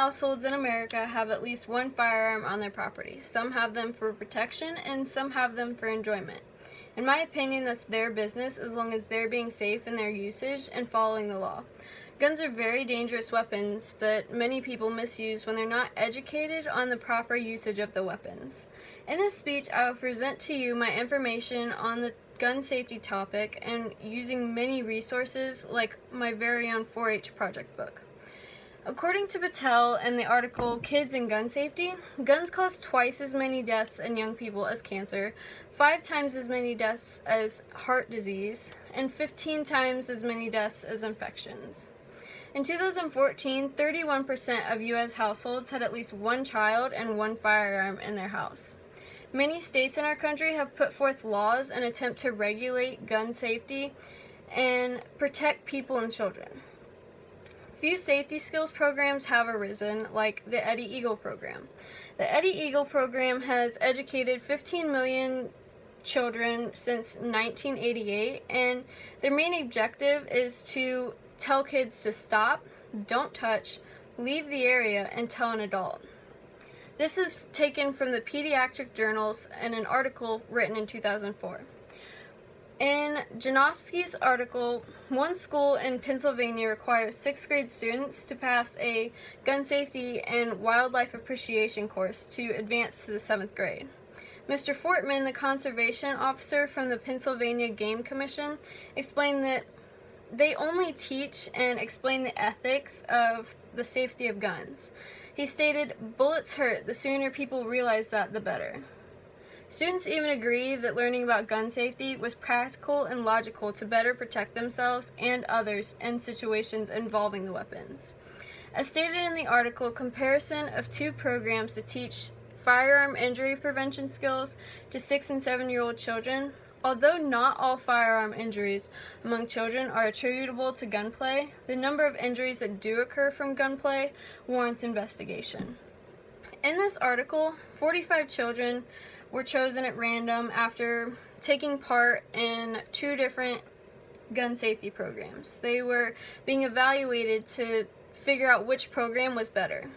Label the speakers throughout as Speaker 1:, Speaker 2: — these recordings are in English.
Speaker 1: households in America have at least one firearm on their property. Some have them for protection and some have them for enjoyment. In my opinion, that's their business as long as they're being safe in their usage and following the law. Guns are very dangerous weapons that many people misuse when they're not educated on the proper usage of the weapons. In this speech, I will present to you my information on the gun safety topic and using many resources like my very own 4-H project book. According to Patel and the article Kids and Gun Safety, guns cause twice as many deaths in young people as cancer, 5 times as many deaths as heart disease, and 15 times as many deaths as infections. In 2014, 31% of U.S. households had at least one child and one firearm in their house. Many states in our country have put forth laws in an attempt to regulate gun safety and protect people and children. Few safety skills programs have arisen, like the Eddie Eagle program. The Eddie Eagle program has educated 15 million children since 1988, and their main objective is to tell kids to stop, don't touch, leave the area, and tell an adult. This is taken from the Pediatric Journals in an article written in 2004. In Janofsky's article, one school in Pennsylvania requires 6th grade students to pass a gun safety and wildlife appreciation course to advance to the 7th grade. Mr. Fortman, the conservation officer from the Pennsylvania Game Commission, explained that they only teach and explain the ethics of the safety of guns. He stated, "Bullets hurt. The sooner people realize that, the better." Students even agree that learning about gun safety was practical and logical to better protect themselves and others in situations involving the weapons. As stated in the article, comparison of 2 programs to teach firearm injury prevention skills to 6 and 7-year-old children. Although not all firearm injuries among children are attributable to gunplay, the number of injuries that do occur from gunplay warrants investigation. In this article, 45 children were chosen at random after taking part in 2 different gun safety programs. They were being evaluated to figure out which program was better.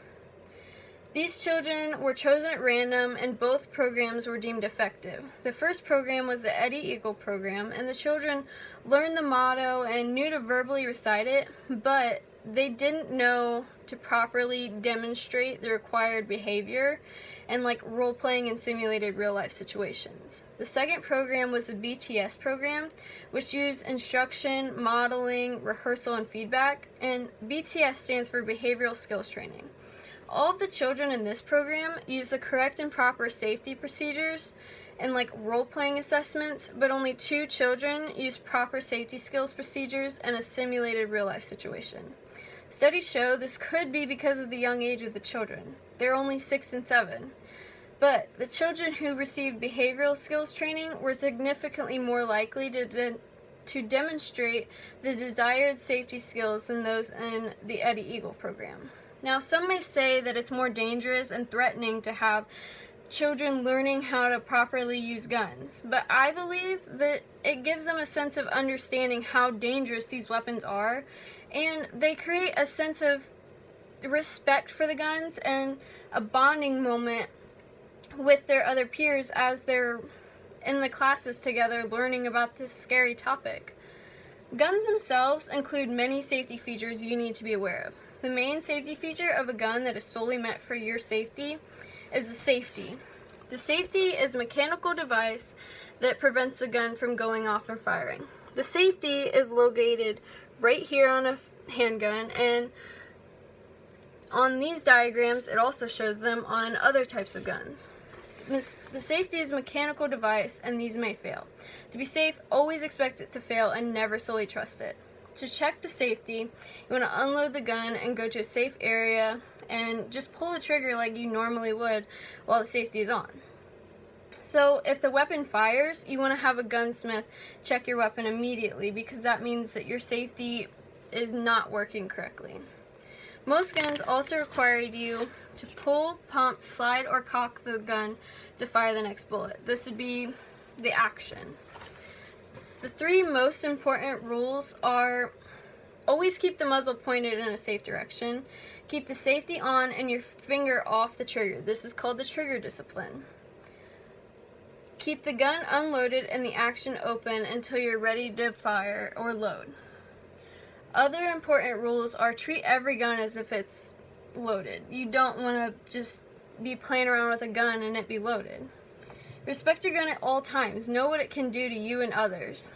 Speaker 1: These children were chosen at random and both programs were deemed effective. The first program was the Eddie Eagle program, and the children learned the motto and knew to verbally recite it, but they didn't know to properly demonstrate the required behavior and like role-playing in simulated real-life situations. The second program was the BTS program, which used instruction, modeling, rehearsal, and feedback, and BTS stands for Behavioral Skills Training. All of the children in this program use the correct and proper safety procedures and like role-playing assessments, but only 2 children use proper safety skills procedures in a simulated real-life situation. Studies show this could be because of the young age of the children. They're only 6 and 7. But the children who received behavioral skills training were significantly more likely to demonstrate the desired safety skills than those in the Eddie Eagle program. Now, some may say that it's more dangerous and threatening to have children learning how to properly use guns, but I believe that it gives them a sense of understanding how dangerous these weapons are, and they create a sense of respect for the guns and a bonding moment with their other peers as they're in the classes together learning about this scary topic. Guns themselves include many safety features you need to be aware of. The main safety feature of a gun that is solely meant for your safety is the safety. The safety is a mechanical device that prevents the gun from going off and firing. The safety is located right here on a handgun, and on these diagrams it also shows them on other types of guns. The safety is a mechanical device, and these may fail. To be safe, always expect it to fail and never solely trust it. To check the safety, you want to unload the gun and go to a safe area and just pull the trigger like you normally would while the safety is on. So if the weapon fires, you want to have a gunsmith check your weapon immediately, because that means that your safety is not working correctly. Most guns also require you to pull, pump, slide, or cock the gun to fire the next bullet. This would be the action. The 3 most important rules are Always keep the muzzle pointed in a safe direction. Keep the safety on and your finger off the trigger. This is called the trigger discipline. Keep the gun unloaded and the action open until you're ready to fire or load. Other important rules are treat every gun as if it's loaded. You don't want to just be playing around with a gun and it be loaded. Respect your gun at all times. Know what it can do to you and others.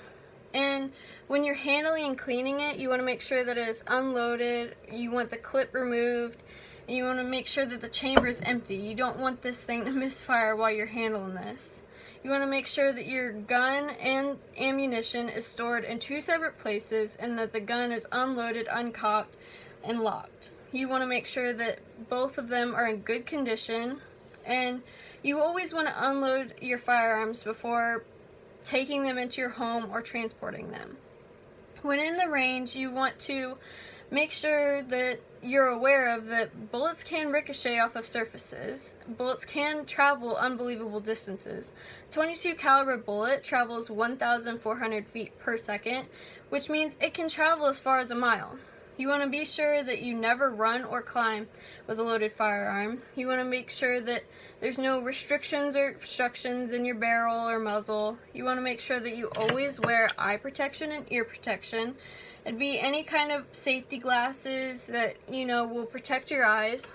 Speaker 1: And when you're handling and cleaning it, you want to make sure that it is unloaded, you want the clip removed, and you want to make sure that the chamber is empty. You don't want this thing to misfire while you're handling this. You want to make sure that your gun and ammunition is stored in 2 separate places and that the gun is unloaded, uncocked, and locked. You want to make sure that both of them are in good condition, and you always want to unload your firearms before taking them into your home or transporting them. When in the range, you want to make sure that you're aware of that bullets can ricochet off of surfaces. Bullets can travel unbelievable distances. 22 caliber bullet travels 1,400 feet per second, which means it can travel as far as a mile. You want to be sure that you never run or climb with a loaded firearm. You want to make sure that there's no restrictions or obstructions in your barrel or muzzle. You want to make sure that you always wear eye protection and ear protection. It'd be any kind of safety glasses that, will protect your eyes.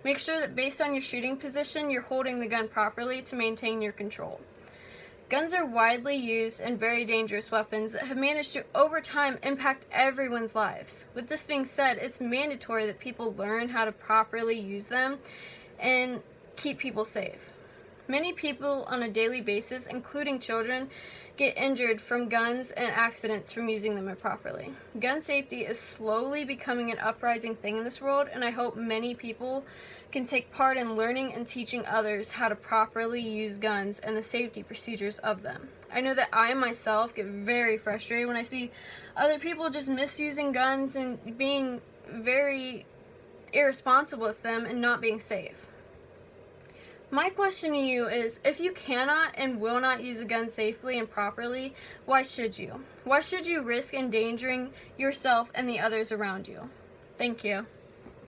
Speaker 1: Make sure that based on your shooting position, you're holding the gun properly to maintain your control. Guns are widely used and very dangerous weapons that have managed to, over time, impact everyone's lives. With this being said, it's mandatory that people learn how to properly use them and keep people safe. Many people on a daily basis, including children, get injured from guns and accidents from using them improperly. Gun safety is slowly becoming an uprising thing in this world, and I hope many people can take part in learning and teaching others how to properly use guns and the safety procedures of them. I know that I myself get very frustrated when I see other people just misusing guns and being very irresponsible with them and not being safe. My question to you is, if you cannot and will not use a gun safely and properly, why should you? Why should you risk endangering yourself and the others around you? Thank you.